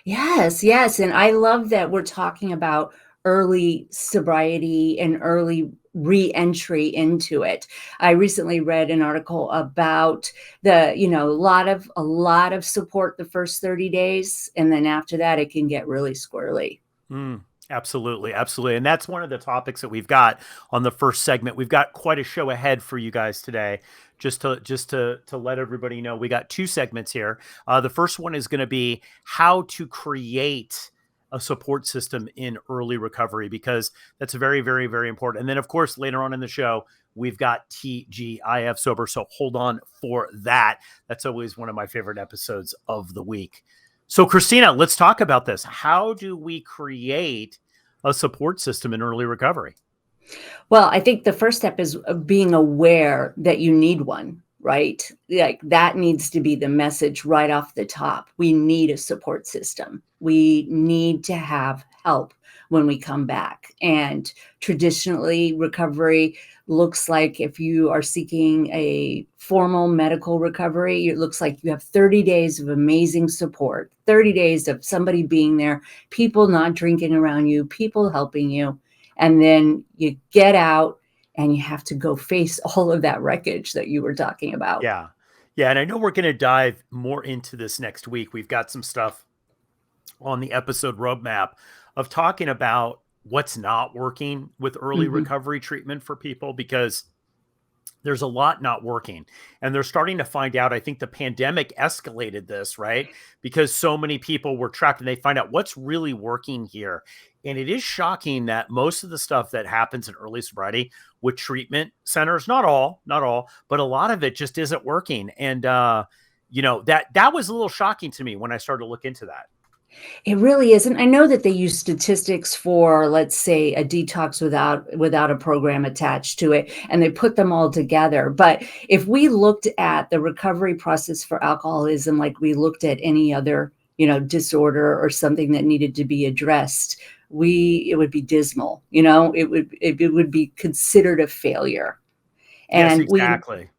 Yes, yes. And I love that we're talking about early sobriety and early re-entry into it. I recently read an article about a lot of support the first 30 days, and then after that it can get really squirrely. Absolutely, absolutely. And that's one of the topics that we've got on the first segment. We've got quite a show ahead for you guys today. Just to let everybody know, we got two segments here. The first one is going to be how to create a support system in early recovery, because that's very, very, very important. And then, of course, later on in the show, we've got TGIF sober. So hold on for that. That's always one of my favorite episodes of the week. So, Kristina, let's talk about this. How do we create a support system in early recovery? Well, I think the first step is being aware that you need one, right? Like that needs to be the message right off the top. We need a support system. We need to have help when we come back. And traditionally, recovery looks like, if you are seeking a formal medical recovery, it looks like you have 30 days of amazing support, 30 days of somebody being there, people not drinking around you, people helping you. And then you get out and you have to go face all of that wreckage that you were talking about. Yeah. Yeah. And I know we're going to dive more into this next week. We've got some stuff on the episode roadmap of talking about what's not working with early Hmm. recovery treatment for people, because there's a lot not working, and they're starting to find out. I think the pandemic escalated this, right? Because so many people were trapped, and they find out what's really working here. And it is shocking that most of the stuff that happens in early sobriety with treatment centers, not all, but a lot of it just isn't working. And that was a little shocking to me when I started to look into that. It really isn't. I know that they use statistics for, let's say, a detox without a program attached to it, and they put them all together. But if we looked at the recovery process for alcoholism like we looked at any other, disorder or something that needed to be addressed, it would be dismal. It would be considered a failure. Yes, And we exactly.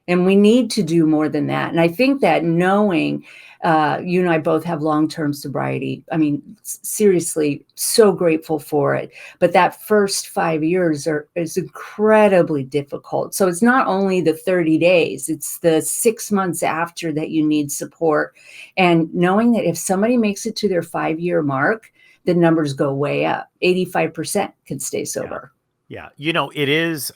And we need to do more than that. And I think that knowing, you and I both have long-term sobriety. I mean, seriously, so grateful for it. But that first 5 years is incredibly difficult. So it's not only the 30 days, it's the 6 months after that you need support. And knowing that if somebody makes it to their 5-year mark, the numbers go way up. 85% can stay Yeah. sober. Yeah. It is,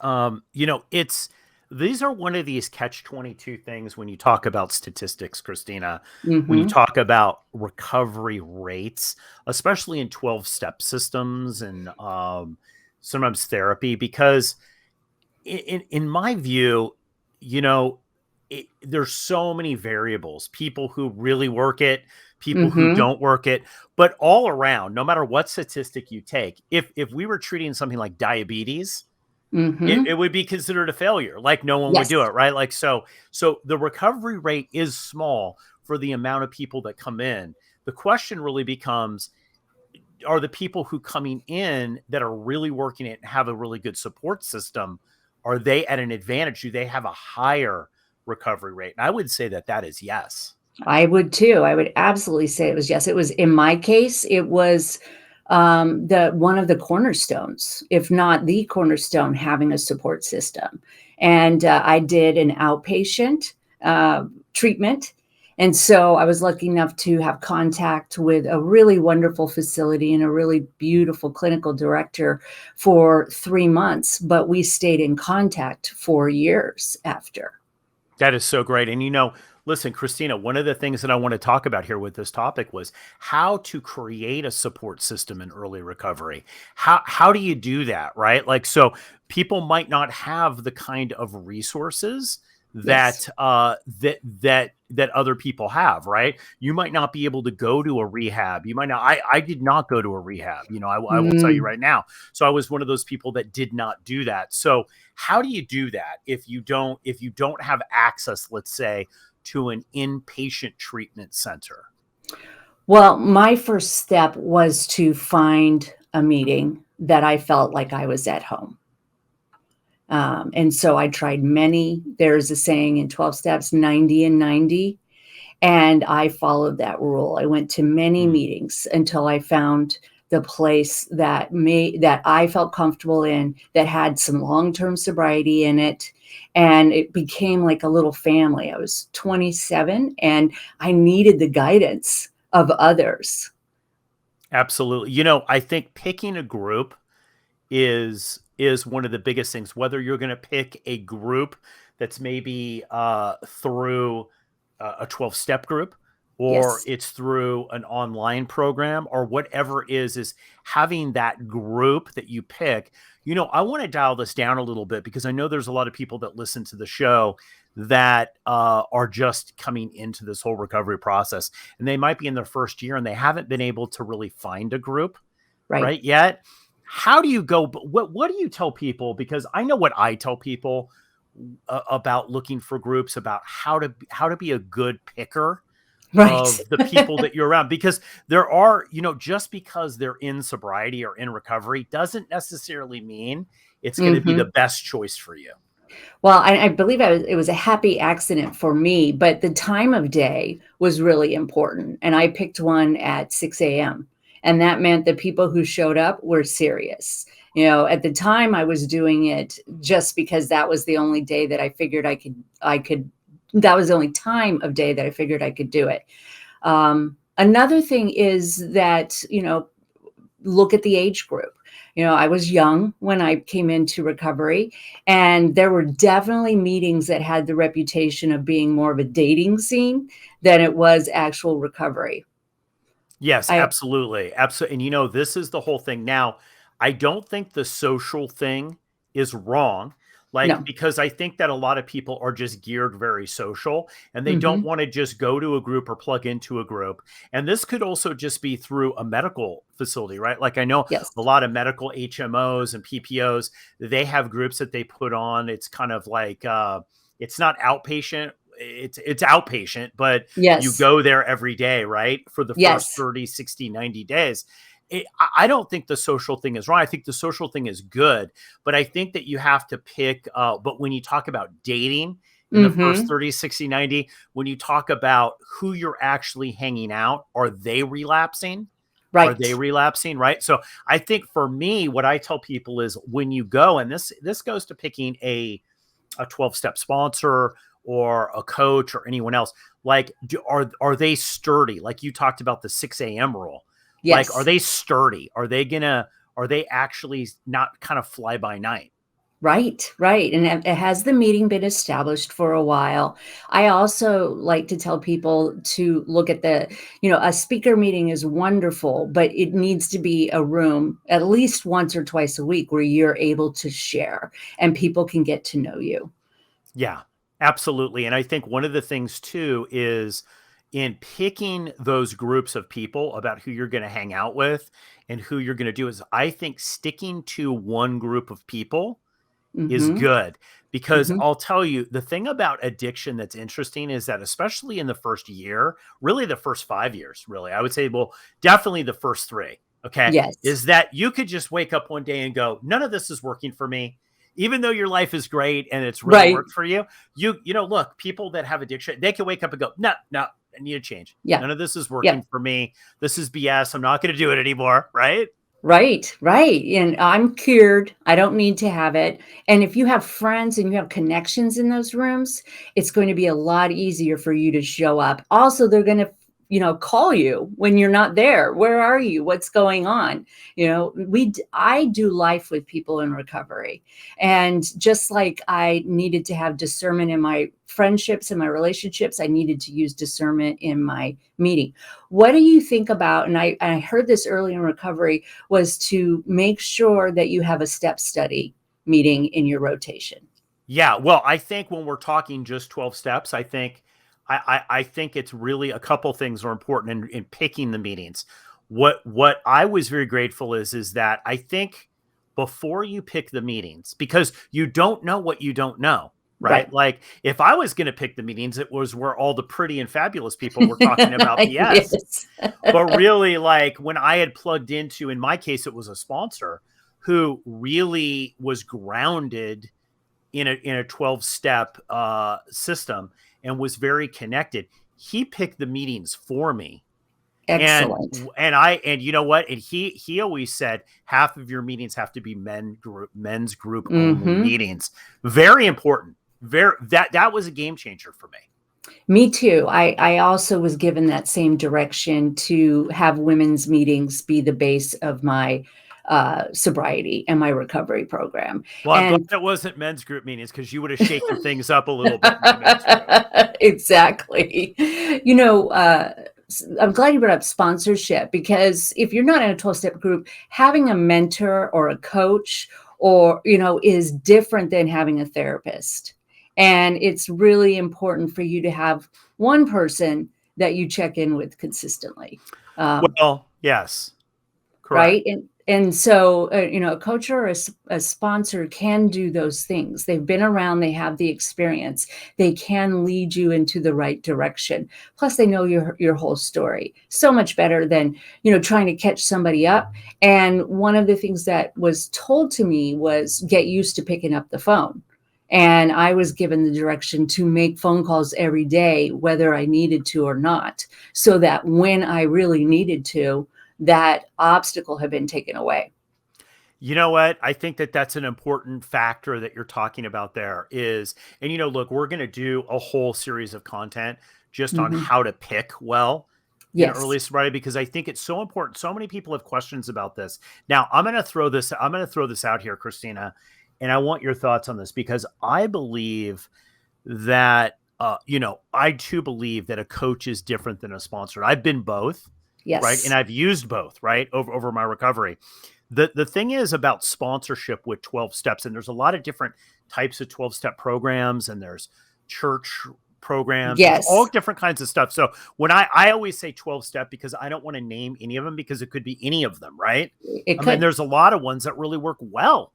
these are one of these catch 22 things when you talk about statistics, Christina, when you Hmm. talk about recovery rates, especially in 12-step systems and sometimes therapy, because in my view, you know, there's so many variables, people who really work it, people who Hmm. don't work it, but all around, no matter what statistic you take, if we were treating something like diabetes, it Hmm. would be considered a failure. Like no one would do Yes. it, right? Like so the recovery rate is small for the amount of people that come in. The question really becomes, are the people who coming in that are really working it and have a really good support system, are they at an advantage? Do they have a higher recovery rate? And I would say that is yes. I would too. I would absolutely say it was yes. It was, in my case, it was the one of the cornerstones, if not the cornerstone, having a support system. And I did an outpatient treatment. And so I was lucky enough to have contact with a really wonderful facility and a really beautiful clinical director for 3 months, but we stayed in contact for years after. That is so great. And listen, Christina, one of the things that I want to talk about here with this topic was how to create a support system in early recovery. How do you do that, right? Like, so people might not have the kind of resources Yes. that other people have, right? You might not be able to go to a rehab. You might not. I did not go to a rehab. I will tell you Mm. right now. So I was one of those people that did not do that. So how do you do that if you don't have access, let's say, to an inpatient treatment center? Well, my first step was to find a meeting that I felt like I was at home. And so I tried many. There's a saying in 12 steps, 90 and 90. And I followed that rule. I went to many meetings until I found the place that I felt comfortable in, that had some long-term sobriety in it. And it became like a little family. I was 27 and I needed the guidance of others. Absolutely. I think picking a group is one of the biggest things, whether you're going to pick a group that's maybe through a 12-step group, or Yes, it's through an online program, or whatever it is having that group that you pick. I want to dial this down a little bit, because I know there's a lot of people that listen to the show that are just coming into this whole recovery process, and they might be in their first year and they haven't been able to really find a group right. right yet. How do you go? What do you tell people? Because I know what I tell people about looking for groups, about how to be a good picker Right. of the people that you're around, because there are, just because they're in sobriety or in recovery doesn't necessarily mean it's going to be the Hmm. best choice for you. Well, I believe it was a happy accident for me, but the time of day was really important. And I picked one at 6 a.m. And that meant the people who showed up were serious. At the time I was doing it just because that was the only day that I figured that was the only time of day that I figured I could do it. Another thing is that, look at the age group. I was young when I came into recovery, and there were definitely meetings that had the reputation of being more of a dating scene than it was actual recovery. Yes, I absolutely. Absolutely. And this is the whole thing. Now, I don't think the social thing is wrong. Like, No. because I think that a lot of people are just geared very social, and they don't Hmm. want to just go to a group or plug into a group. And this could also just be through a medical facility, right? Like, I know Yes. a lot of medical HMOs and PPOs, they have groups that they put on. It's kind of like, it's not outpatient. It's outpatient, but you Yes. go there every day, right? For the first Yes. 30, 60, 90 days. I don't think the social thing is wrong. I think the social thing is good, but I think that you have to pick, but when you talk about dating in the first Hmm. 30, 60, 90, when you talk about who you're actually hanging out, are they relapsing? Are they Right. relapsing? Right. So I think for me, what I tell people is, when you go, and this goes to picking a 12-step sponsor or a coach or anyone else, like, are they sturdy? Like you talked about the 6 a.m. rule. Like, are Yes. they sturdy? Are they actually not kind of fly by night? Right, right. And has the meeting been established for a while? I also like to tell people to look at a speaker meeting is wonderful, but it needs to be a room at least once or twice a week where you're able to share and people can get to know you. Yeah, absolutely. And I think one of the things too is, in picking those groups of people about who you're going to hang out with and who you're going to do, is I think sticking to one group of people is Mhm. good. Because Mhm. I'll tell you, the thing about addiction that's interesting is that, especially in the first year, really the first 5 years, really, I would say, well, definitely the first three, okay, Yes. is that you could just wake up one day and go, none of this is working for me. Even though your life is great and it's really Right. worked for you, look, people that have addiction, they can wake up and go, no, no, I need a change. Yeah. None of this is working Yeah. for me. This is BS. I'm not going to do it anymore. Right. Right, right. And I'm cured. I don't need to have it. And if you have friends and you have connections in those rooms, it's going to be a lot easier for you to show up. Also, they're going to, call you when you're not there. Where are you? What's going on? I do life with people in recovery. And just like I needed to have discernment in my friendships and my relationships, I needed to use discernment in my meeting. What do you think about, and I heard this early in recovery, was to make sure that you have a step study meeting in your rotation. Yeah, well, I think when we're talking just 12 steps, I think it's really a couple things are important in picking the meetings. What I was very grateful is that I think, before you pick the meetings, because you don't know what you don't know, right? Right. Like, if I was going to pick the meetings, it was where all the pretty and fabulous people were talking about BS. Yes. But really, like, when I had plugged into, in my case, it was a sponsor who really was grounded in a 12-step system, and was very connected. he picked the meetings for me. Excellent. And you know what? And he always said half of your meetings have to be men's group only meetings. Very important. That was a game changer for me. Me too. I also was given that same direction to have women's meetings be the base of my sobriety and my recovery program. Well, I'm glad And it wasn't men's group meetings, because you would have shaken things up a little bit in the men's group. Exactly. I'm glad you brought up sponsorship, because if you're not in a 12-step group, having a mentor or a coach is different than having a therapist. And it's really important for you to have one person that you check in with consistently. Well, yes, correct. Right. And so, a coach or a sponsor can do those things. They've been around, they have the experience, they can lead you into the right direction. Plus, they know your whole story so much better than, trying to catch somebody up. And one of the things that was told to me was get used to picking up the phone. And I was given the direction to make phone calls every day, whether I needed to or not, so that when I really needed to, that obstacle had been taken away. You know what? I think that that's an important factor that you're talking about there is, and look, we're going to do a whole series of content just on how to pick well in early sobriety, because I think it's so important. So many people have questions about this. Now, I'm going to throw this out here, Kristina, and I want your thoughts on this, because I believe that, I too believe that a coach is different than a sponsor. I've been both. Yes. Right. And I've used both, right, over my recovery. The thing is about sponsorship with 12 steps, and there's a lot of different types of 12-step programs, and there's church programs, there's all different kinds of stuff. So when I always say 12-step, because I don't want to name any of them, because it could be any of them, right? And there's a lot of ones that really work well.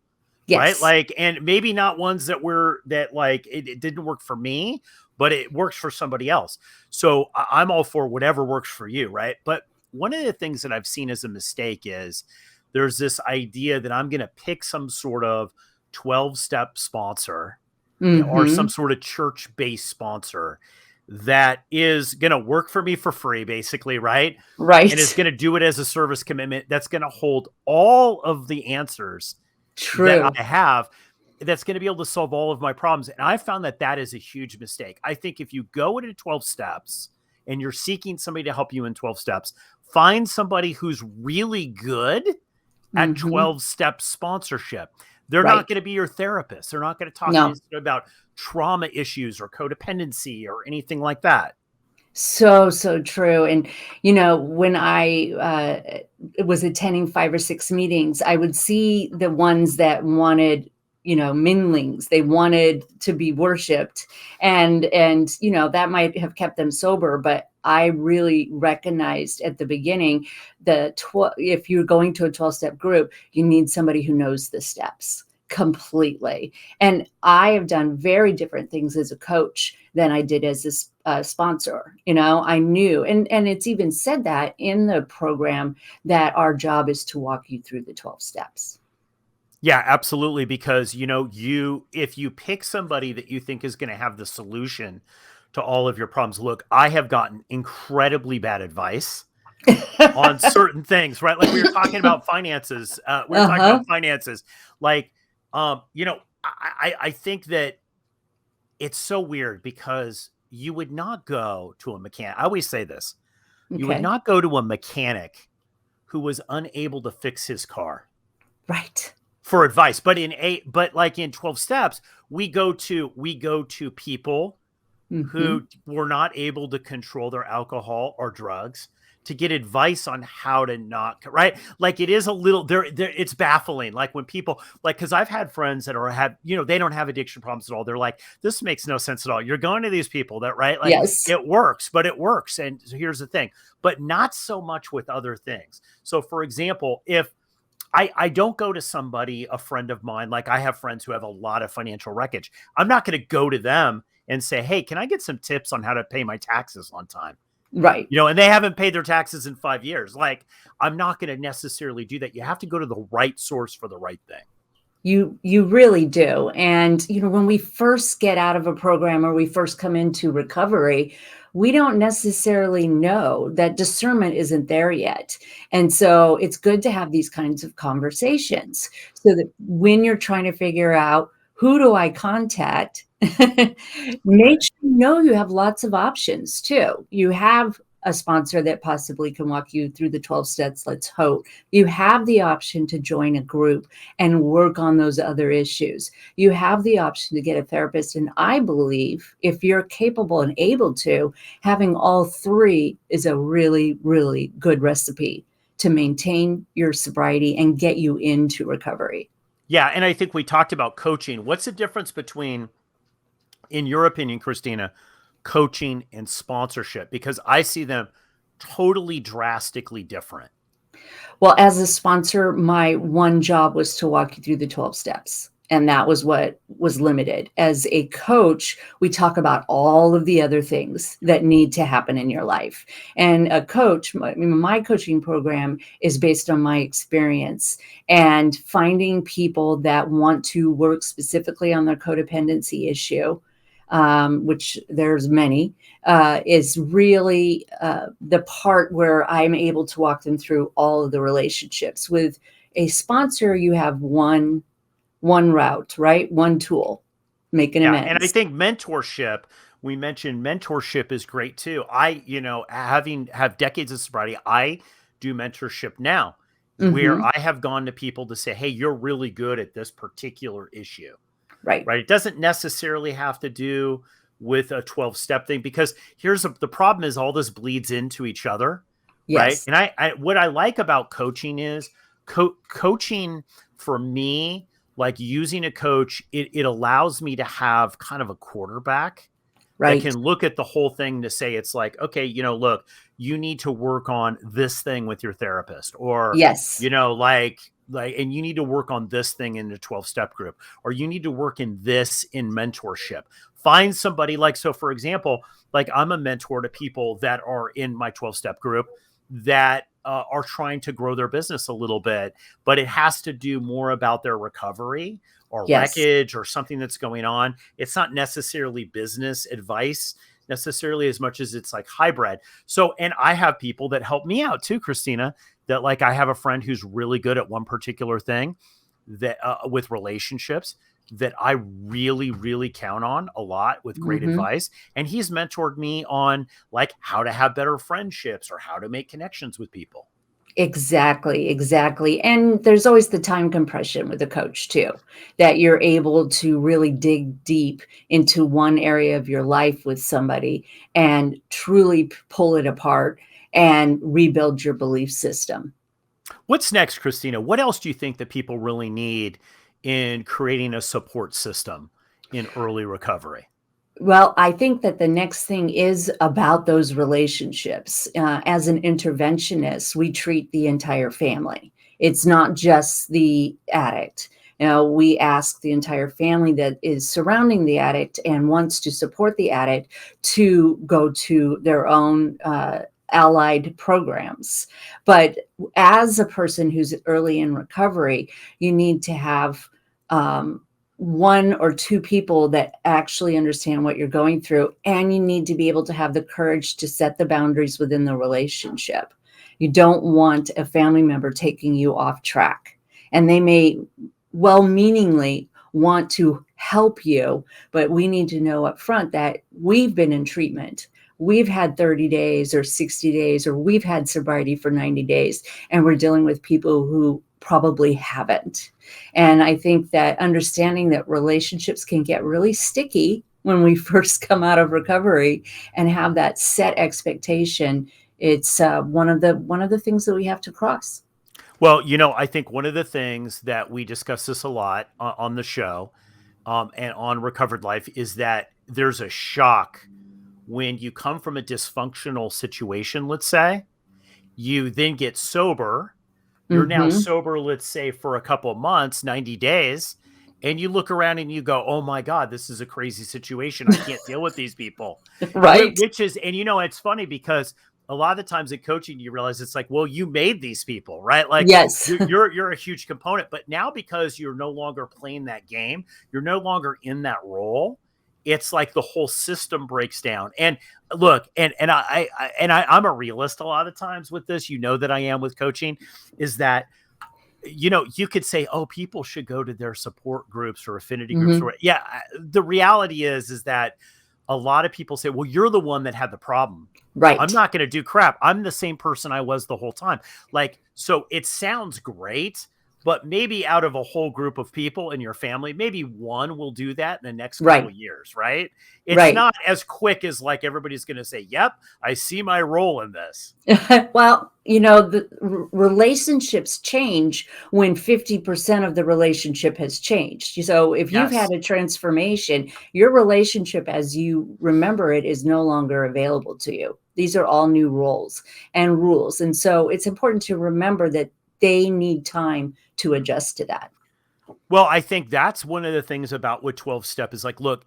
Right. Like, and maybe not ones that it didn't work for me, but it works for somebody else. So I'm all for whatever works for you. Right. But one of the things that I've seen as a mistake is there's this idea that I'm going to pick some sort of 12-step sponsor or some sort of church-based sponsor that is going to work for me for free, basically, right? Right. And is going to do it as a service commitment. That's going to hold all of the answers that I have. That's going to be able to solve all of my problems. And I found that that is a huge mistake. I think if you go into 12 steps and you're seeking somebody to help you in 12 steps, find somebody who's really good at 12-step sponsorship. They're not going to be your therapist. They're not going to talk to you about trauma issues or codependency or anything like that. So true. And, when I was attending 5 or 6 meetings, I would see the ones that wanted, minlings. They wanted to be worshiped, and that might have kept them sober. But I really recognized at the beginning if you're going to a 12-step group, you need somebody who knows the steps completely. And I have done very different things as a coach than I did as a sponsor. I knew, and it's even said that in the program, that our job is to walk you through the 12 steps. Yeah, absolutely. Because, if you pick somebody that you think is going to have the solution to all of your problems, look, I have gotten incredibly bad advice on certain things, right? Like we were talking about finances. Like, I think that it's so weird, because you would not go to a mechanic. I always say this. You would not go to a mechanic who was unable to fix his car. Right. For advice. But like in 12 steps, we go to people who were not able to control their alcohol or drugs to get advice on how to not, right? Like it is a little there. It's baffling. Like when people cause I've had friends that they don't have addiction problems at all. They're like, this makes no sense at all. You're going to these people that, right? Like it works, but it works. And so here's the thing, but not so much with other things. So for example, if I don't go to somebody, a friend of mine, like I have friends who have a lot of financial wreckage. I'm not going to go to them and say, hey, can I get some tips on how to pay my taxes on time? Right. And they haven't paid their taxes in 5 years. Like, I'm not going to necessarily do that. You have to go to the right source for the right thing. You really do. And, when we first get out of a program or we first come into recovery, we don't necessarily know. That discernment isn't there yet. And so it's good to have these kinds of conversations so that when you're trying to figure out who do I contact, make Right. sure you know you have lots of options too. You have a sponsor that possibly can walk you through the 12 steps, let's hope. You have the option to join a group and work on those other issues. You have the option to get a therapist. And I believe if you're capable and able to, having all three is a really, really good recipe to maintain your sobriety and get you into recovery. Yeah. And I think we talked about coaching. What's the difference between, in your opinion, Kristina, coaching and sponsorship? Because I see them totally drastically different. Well, as a sponsor, my one job was to walk you through the 12 steps. And that was what was limited. As a coach, we talk about all of the other things that need to happen in your life. And a coach, my coaching program is based on my experience and finding people that want to work specifically on their codependency issue, which there's many, is really the part where I'm able to walk them through all of the relationships. With a sponsor, you have one route, right? One tool, make an Yeah. And I amends. think mentorship, we mentioned mentorship is great too. Have decades of sobriety, I do mentorship now where Hmm. I have gone to people to say, hey, you're really good at this particular issue, Right. right? It doesn't necessarily have to do with a 12-step thing, because the problem is all this bleeds into each other, right? Yes. And what I like about coaching is coaching for me, like using a coach, it allows me to have kind of a quarterback that Right. can look at the whole thing to say, it's like, okay, look, you need to work on this thing with your therapist, or, Yes. and you need to work on this thing in the 12-step group, or you need to work in this in mentorship. Find somebody, like, so for example, like I'm a mentor to people that are in my 12-step group that are trying to grow their business a little bit, but it has to do more about their recovery or Yes. wreckage or something that's going on. It's not necessarily business advice necessarily as much as it's like hybrid. So, and I have people that help me out too, Kristina, that, like, I have a friend who's really good at one particular thing that with relationships that I really, really count on a lot with great Hmm. advice. And he's mentored me on like how to have better friendships or how to make connections with people. Exactly, exactly. And there's always the time compression with a coach too, that you're able to really dig deep into one area of your life with somebody and truly pull it apart and rebuild your belief system. What's next, Kristina? What else do you think that people really need in creating a support system in early recovery? Well, I think that the next thing is about those relationships. As an interventionist, we treat the entire family. It's not just the addict. We ask the entire family that is surrounding the addict and wants to support the addict to go to their own allied programs. But as a person who's early in recovery, you need to have one or two people that actually understand what you're going through. And you need to be able to have the courage to set the boundaries within the relationship. You don't want a family member taking you off track. And they may well meaningly want to help you, but we need to know up front that we've been in treatment. We've had 30 days or 60 days, or we've had sobriety for 90 days, and we're dealing with people who probably haven't. And I think that understanding that relationships can get really sticky when we first come out of recovery and have that set expectation, it's one of the things that we have to cross. Well, I think one of the things that we discuss this a lot on the show, and on Recovered Life, is that there's a shock when you come from a dysfunctional situation, let's say, you then get sober. You're now Hmm. sober, let's say, for a couple of months, 90 days, and you look around and you go, oh my God, this is a crazy situation. I can't deal with these people. Right. Which is, and it's funny because a lot of the times in coaching, you realize it's like, well, you made these people, right? Like Yes. you're a huge component, but now because you're no longer playing that game, you're no longer in that role. it's like the whole system breaks down. And look, I'm a realist a lot of times with this, that I am with coaching, is that, you could say, oh, people should go to their support groups or affinity groups. Mhm. Or yeah, the reality is that a lot of people say, well, you're the one that had the problem. I'm Right. not going to do crap. I'm the same person I was the whole time. Like, so it sounds great, but maybe out of a whole group of people in your family, maybe one will do that in the next couple Right. of years, right? It's Right. not as quick as like everybody's going to say, yep, I see my role in this. Well, the relationships change when 50% of the relationship has changed. So if you've Yes. had a transformation, your relationship as you remember it is no longer available to you. These are all new roles and rules. And so it's important to remember that they need time to adjust to that. Well, I think that's one of the things about what 12 step is like. Look,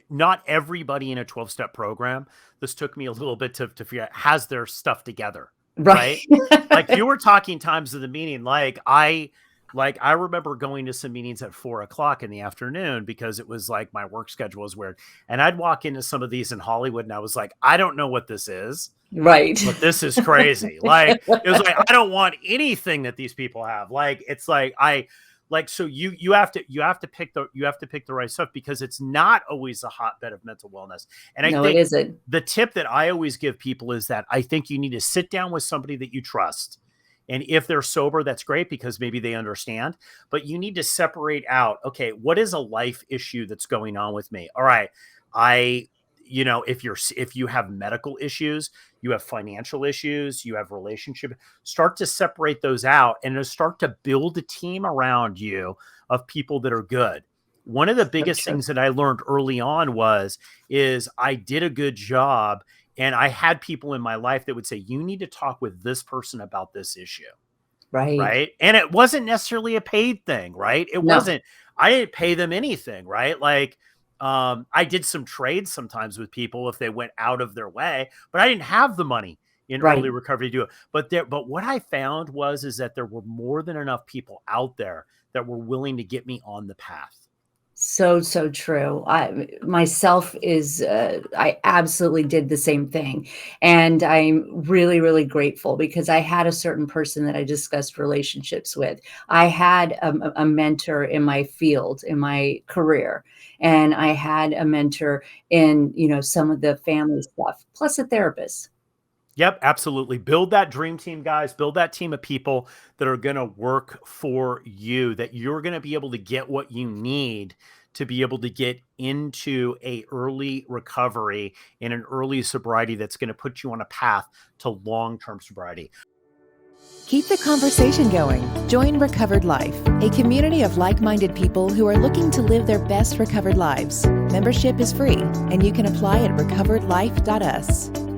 not everybody in a 12-step program, this took me a little bit to figure out, has their stuff together, right? Right. Like you were talking times of the meeting, I remember going to some meetings at 4:00 in the afternoon because it was like my work schedule was weird. And I'd walk into some of these in Hollywood and I was like, I don't know what this is, Right. but this is crazy. Like, it was like, I don't want anything that these people have. Like, it's like, so you have to pick the right stuff, because it's not always a hotbed of mental wellness. And I No, it think isn't. the tip that I always give people is that I think you need to sit down with somebody that you trust. And if they're sober, that's great, because maybe they understand, but you need to separate out, okay, what is a life issue that's going on with me? All right. If you have medical issues, you have financial issues, you have relationship, start to separate those out and start to build a team around you of people that are good. One of the biggest true. things that I learned early on is I did a good job, and I had people in my life that would say, you need to talk with this person about this issue. Right. Right. And it wasn't necessarily a paid thing, right? No. I didn't pay them anything, right? Like, I did some trades sometimes with people if they went out of their way, but I didn't have the money in Right. early recovery to do it. But what I found is that there were more than enough people out there that were willing to get me on the path. So true. I absolutely did the same thing. And I'm really, really grateful because I had a certain person that I discussed relationships with. I had a mentor in my field, in my career, and I had a mentor in, some of the family stuff, plus a therapist. Yep, absolutely. Build that dream team, guys. Build that team of people that are going to work for you, that you're going to be able to get what you need to be able to get into a early recovery and an early sobriety that's going to put you on a path to long-term sobriety. Keep the conversation going. Join Recovered Life, a community of like-minded people who are looking to live their best recovered lives. Membership is free, and you can apply at recoveredlife.us.